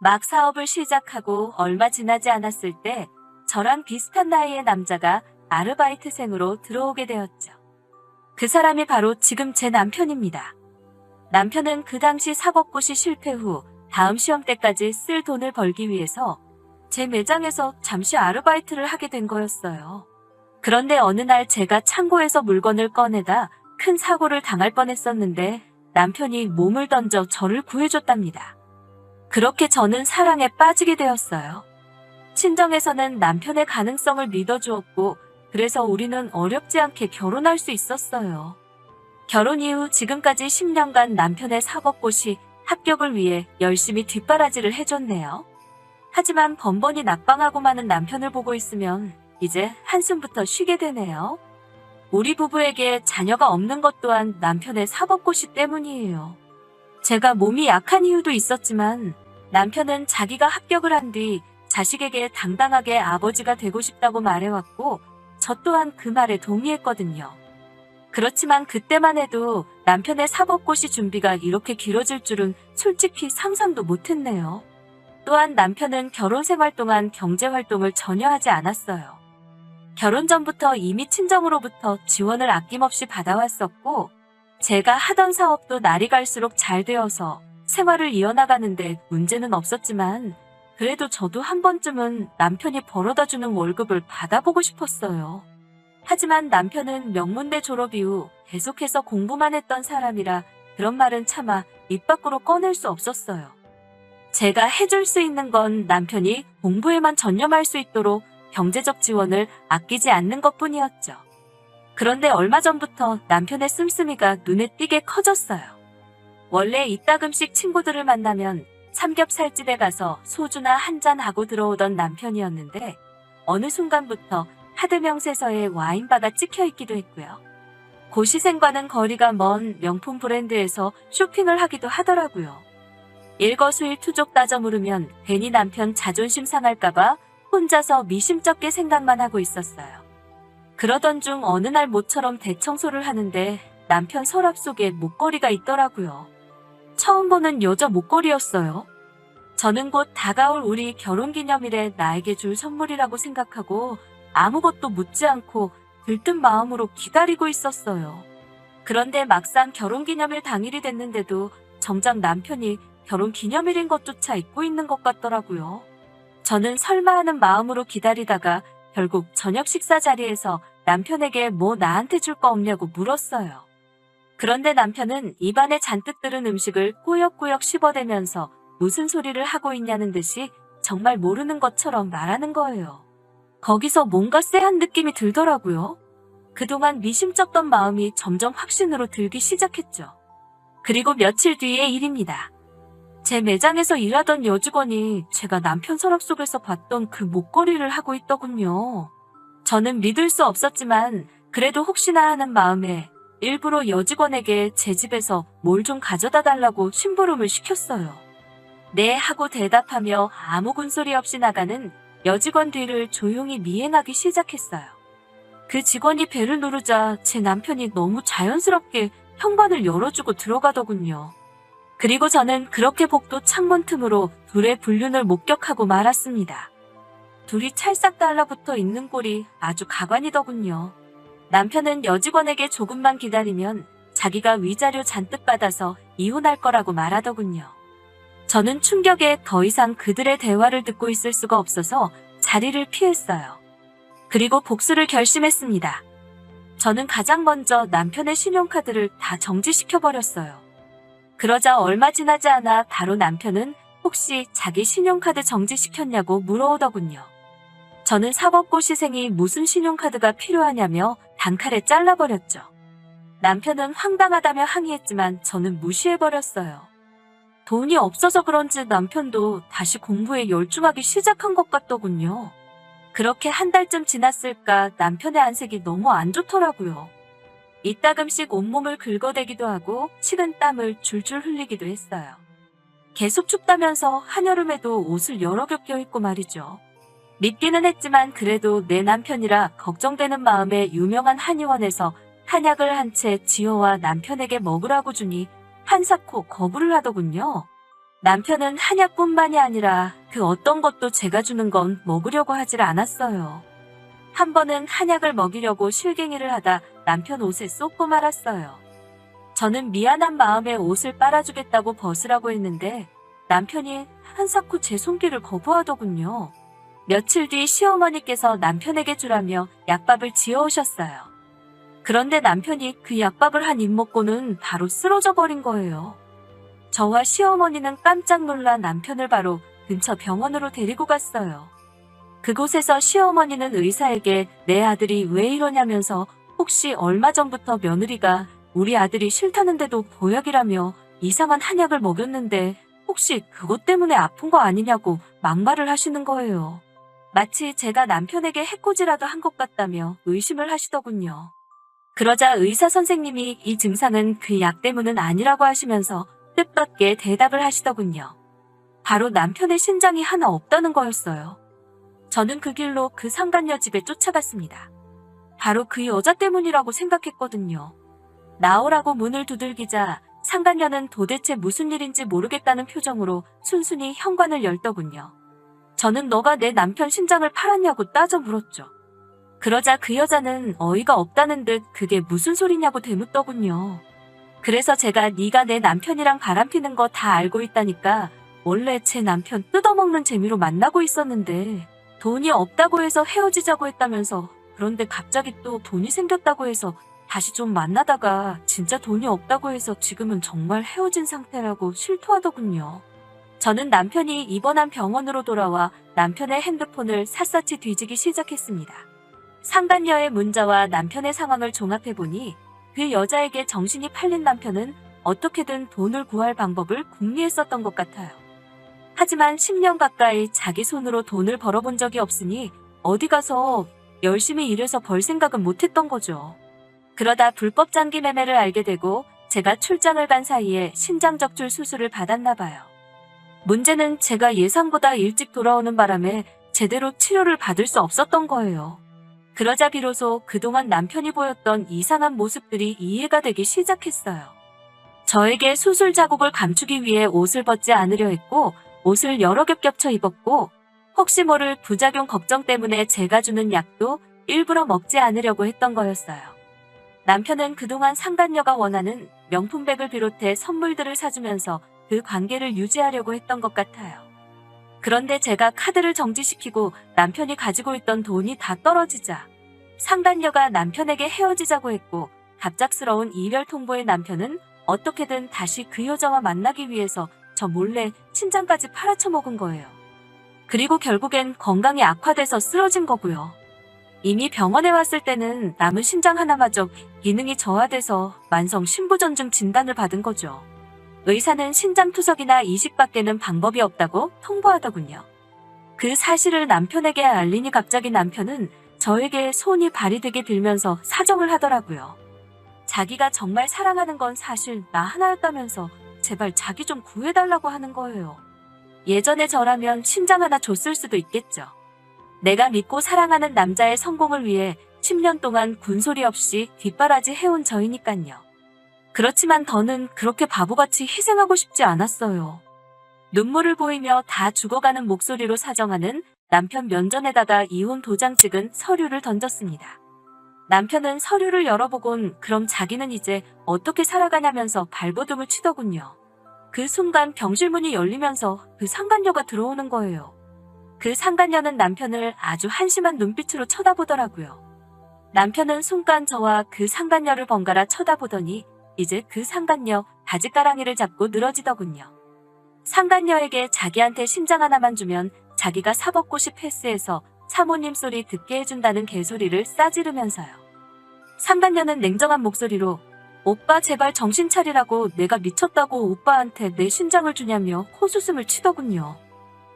막 사업을 시작하고 얼마 지나지 않았을 때 저랑 비슷한 나이의 남자가 아르바이트생으로 들어오게 되었죠. 그 사람이 바로 지금 제 남편입니다. 남편은 그 당시 사법고시 실패 후 다음 시험 때까지 쓸 돈을 벌기 위해서 제 매장에서 잠시 아르바이트를 하게 된 거였어요. 그런데 어느 날 제가 창고에서 물건을 꺼내다 큰 사고를 당할 뻔했었는데 남편이 몸을 던져 저를 구해줬답니다. 그렇게 저는 사랑에 빠지게 되었어요. 친정에서는 남편의 가능성을 믿어주었고 그래서 우리는 어렵지 않게 결혼할 수 있었어요. 결혼 이후 지금까지 10년간 남편의 사법고시 합격을 위해 열심히 뒷바라지를 해줬네요. 하지만 번번이 낙방하고 마는 남편을 보고 있으면 이제 한숨부터 쉬게 되네요. 우리 부부에게 자녀가 없는 것 또한 남편의 사법고시 때문이에요. 제가 몸이 약한 이유도 있었지만 남편은 자기가 합격을 한 뒤 자식에게 당당하게 아버지가 되고 싶다고 말해왔고 저 또한 그 말에 동의했거든요. 그렇지만 그때만 해도 남편의 사법고시 준비가 이렇게 길어질 줄은 솔직히 상상도 못했네요. 또한 남편은 결혼 생활 동안 경제활동을 전혀 하지 않았어요. 결혼 전부터 이미 친정으로부터 지원을 아낌없이 받아왔었고 제가 하던 사업도 날이 갈수록 잘 되어서 생활을 이어나가는데 문제는 없었지만 그래도 저도 한 번쯤은 남편이 벌어다주는 월급을 받아보고 싶었어요. 하지만 남편은 명문대 졸업 이후 계속해서 공부만 했던 사람이라 그런 말은 차마 입 밖으로 꺼낼 수 없었어요. 제가 해줄 수 있는 건 남편이 공부에만 전념할 수 있도록 경제적 지원을 아끼지 않는 것뿐이었죠. 그런데 얼마 전부터 남편의 씀씀이가 눈에 띄게 커졌어요. 원래 이따금씩 친구들을 만나면 삼겹살집에 가서 소주나 한잔 하고 들어오던 남편이었는데 어느 순간부터 하드 명세서에 와인바가 찍혀있기도 했고요. 고시생과는 거리가 먼 명품 브랜드에서 쇼핑을 하기도 하더라고요. 일거수일투족 따져 물으면 괜히 남편 자존심 상할까봐 혼자서 미심쩍게 생각만 하고 있었어요. 그러던 중 어느 날 모처럼 대청소를 하는데 남편 서랍 속에 목걸이가 있더라고요. 처음 보는 여자 목걸이였어요. 저는 곧 다가올 우리 결혼기념일에 나에게 줄 선물이라고 생각하고 아무것도 묻지 않고 들뜬 마음으로 기다리고 있었어요. 그런데 막상 결혼기념일 당일이 됐는데도 정작 남편이 결혼기념일인 것조차 잊고 있는 것 같더라고요. 저는 설마 하는 마음으로 기다리다가 결국 저녁 식사 자리에서 남편에게 뭐 나한테 줄 거 없냐고 물었어요. 그런데 남편은 입안에 잔뜩 들은 음식을 꾸역꾸역 씹어대면서 무슨 소리를 하고 있냐는 듯이 정말 모르는 것처럼 말하는 거예요. 거기서 뭔가 쎄한 느낌이 들더라고요. 그동안 미심쩍던 마음이 점점 확신으로 들기 시작했죠. 그리고 며칠 뒤의 일입니다. 제 매장에서 일하던 여직원이 제가 남편 서랍 속에서 봤던 그 목걸이를 하고 있더군요. 저는 믿을 수 없었지만 그래도 혹시나 하는 마음에 일부러 여직원에게 제 집에서 뭘 좀 가져다 달라고 심부름을 시켰어요. 네 하고 대답하며 아무 군소리 없이 나가는 여직원 뒤를 조용히 미행하기 시작했어요. 그 직원이 벨을 누르자 제 남편이 너무 자연스럽게 현관을 열어주고 들어가더군요. 그리고 저는 그렇게 복도 창문 틈으로 둘의 불륜을 목격하고 말았습니다. 둘이 찰싹 달라붙어 있는 꼴이 아주 가관이더군요. 남편은 여직원에게 조금만 기다리면 자기가 위자료 잔뜩 받아서 이혼할 거라고 말하더군요. 저는 충격에 더 이상 그들의 대화를 듣고 있을 수가 없어서 자리를 피했어요. 그리고 복수를 결심했습니다. 저는 가장 먼저 남편의 신용카드를 다 정지시켜버렸어요. 그러자 얼마 지나지 않아 바로 남편은 혹시 자기 신용카드 정지시켰냐고 물어오더군요. 저는 사법고시생이 무슨 신용카드가 필요하냐며 단칼에 잘라버렸죠. 남편은 황당하다며 항의했지만 저는 무시해버렸어요. 돈이 없어서 그런지 남편도 다시 공부에 열중하기 시작한 것 같더군요. 그렇게 한 달쯤 지났을까 남편의 안색이 너무 안 좋더라고요. 이따금씩 온몸을 긁어대기도 하고 식은 땀을 줄줄 흘리기도 했어요. 계속 춥다면서 한여름에도 옷을 여러 겹 껴입고 말이죠. 믿기는 했지만 그래도 내 남편이라 걱정되는 마음에 유명한 한의원에서 한약을 한 채 지호와 남편에게 먹으라고 주니 한사코 거부를 하더군요. 남편은 한약뿐만이 아니라 그 어떤 것도 제가 주는 건 먹으려고 하질 않았어요. 한 번은 한약을 먹이려고 실갱이를 하다 남편 옷에 쏟고 말았어요. 저는 미안한 마음에 옷을 빨아주겠다고 벗으라고 했는데 남편이 한사코 제 손길을 거부하더군요. 며칠 뒤 시어머니께서 남편에게 주라며 약밥을 지어오셨어요. 그런데 남편이 그 약밥을 한 입 먹고는 바로 쓰러져 버린 거예요. 저와 시어머니는 깜짝 놀라 남편을 바로 근처 병원으로 데리고 갔어요. 그곳에서 시어머니는 의사에게 내 아들이 왜 이러냐면서 혹시 얼마 전부터 며느리가 우리 아들이 싫다는데도 보약이라며 이상한 한약을 먹였는데 혹시 그것 때문에 아픈 거 아니냐고 막말을 하시는 거예요. 마치 제가 남편에게 해코지라도 한 것 같다며 의심을 하시더군요. 그러자 의사 선생님이 이 증상은 그 약 때문은 아니라고 하시면서 뜻밖의 대답을 하시더군요. 바로 남편의 신장이 하나 없다는 거였어요. 저는 그 길로 그 상간녀 집에 쫓아갔습니다. 바로 그 여자 때문이라고 생각했거든요. 나오라고 문을 두들기자 상간녀는 도대체 무슨 일인지 모르겠다는 표정으로 순순히 현관을 열더군요. 저는 너가 내 남편 신장을 팔았냐고 따져 물었죠. 그러자 그 여자는 어이가 없다는 듯 그게 무슨 소리냐고 되묻더군요. 그래서 제가 네가 내 남편이랑 바람피는 거 다 알고 있다니까 원래 제 남편 뜯어먹는 재미로 만나고 있었는데 돈이 없다고 해서 헤어지자고 했다면서 그런데 갑자기 또 돈이 생겼다고 해서 다시 좀 만나다가 진짜 돈이 없다고 해서 지금은 정말 헤어진 상태라고 실토하더군요. 저는 남편이 입원한 병원으로 돌아와 남편의 핸드폰을 샅샅이 뒤지기 시작했습니다. 상간녀의 문자와 남편의 상황을 종합해보니 그 여자에게 정신이 팔린 남편은 어떻게든 돈을 구할 방법을 궁리했었던 것 같아요. 하지만 10년 가까이 자기 손으로 돈을 벌어본 적이 없으니 어디 가서 열심히 일해서 벌 생각은 못했던 거죠. 그러다 불법 장기 매매를 알게 되고 제가 출장을 간 사이에 신장적출 수술을 받았나 봐요. 문제는 제가 예상보다 일찍 돌아오는 바람에 제대로 치료를 받을 수 없었던 거예요. 그러자 비로소 그동안 남편이 보였던 이상한 모습들이 이해가 되기 시작했어요. 저에게 수술 자국을 감추기 위해 옷을 벗지 않으려 했고 옷을 여러 겹 겹쳐 입었고 혹시 모를 부작용 걱정 때문에 제가 주는 약도 일부러 먹지 않으려고 했던 거였어요. 남편은 그동안 상간녀가 원하는 명품백을 비롯해 선물들을 사주면서 그 관계를 유지하려고 했던 것 같아요. 그런데 제가 카드를 정지시키고 남편이 가지고 있던 돈이 다 떨어지자 상간녀가 남편에게 헤어지자고 했고 갑작스러운 이별 통보의 남편은 어떻게든 다시 그 여자와 만나기 위해서 저 몰래 신장까지 팔아쳐먹은 거예요. 그리고 결국엔 건강이 악화돼서 쓰러진 거고요. 이미 병원에 왔을 때는 남은 신장 하나마저 기능이 저하돼서 만성 신부전증 진단을 받은 거죠. 의사는 신장 투석이나 이식밖에는 방법이 없다고 통보하더군요. 그 사실을 남편에게 알리니 갑자기 남편은 저에게 손이 발이 되게 빌면서 사정을 하더라고요. 자기가 정말 사랑하는 건 사실 나 하나였다면서 제발 자기 좀 구해달라고 하는 거예요. 예전에 저라면 신장 하나 줬을 수도 있겠죠. 내가 믿고 사랑하는 남자의 성공을 위해 10년 동안 군소리 없이 뒷바라지 해온 저이니깐요. 그렇지만 더는 그렇게 바보같이 희생하고 싶지 않았어요. 눈물을 보이며 다 죽어가는 목소리로 사정하는 남편 면전에다가 이혼 도장 찍은 서류를 던졌습니다. 남편은 서류를 열어보곤 그럼 자기는 이제 어떻게 살아가냐면서 발버둥을 치더군요. 그 순간 병실문이 열리면서 그 상간녀가 들어오는 거예요. 그 상간녀는 남편을 아주 한심한 눈빛으로 쳐다보더라고요. 남편은 순간 저와 그 상간녀를 번갈아 쳐다보더니 이제 그 상간녀 바지가랑이를 잡고 늘어지더군요. 상간녀에게 자기한테 신장 하나만 주면 자기가 사법고시 패스해서 사모님 소리 듣게 해준다는 개소리를 싸지르면서요. 상간녀는 냉정한 목소리로 오빠 제발 정신 차리라고 내가 미쳤다고 오빠한테 내 신장을 주냐며 코웃음을 치더군요.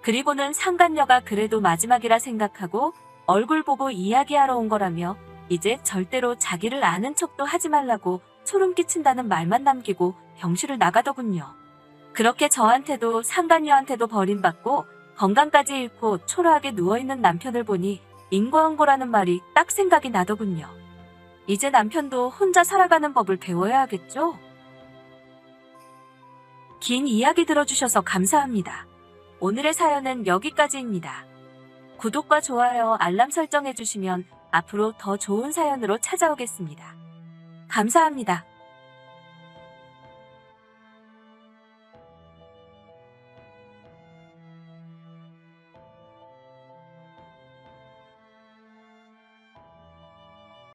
그리고는 상간녀가 그래도 마지막이라 생각하고 얼굴 보고 이야기하러 온 거라며 이제 절대로 자기를 아는 척도 하지 말라고 소름 끼친다는 말만 남기고 병실을 나가더군요. 그렇게 저한테도 상간녀한테도 버림받고 건강까지 잃고 초라하게 누워있는 남편을 보니 인과응보라는 말이 딱 생각이 나더군요. 이제 남편도 혼자 살아가는 법을 배워야 하겠죠? 긴 이야기 들어주셔서 감사합니다. 오늘의 사연은 여기까지입니다. 구독과 좋아요, 알람 설정해주시면 앞으로 더 좋은 사연으로 찾아오겠습니다. 감사합니다.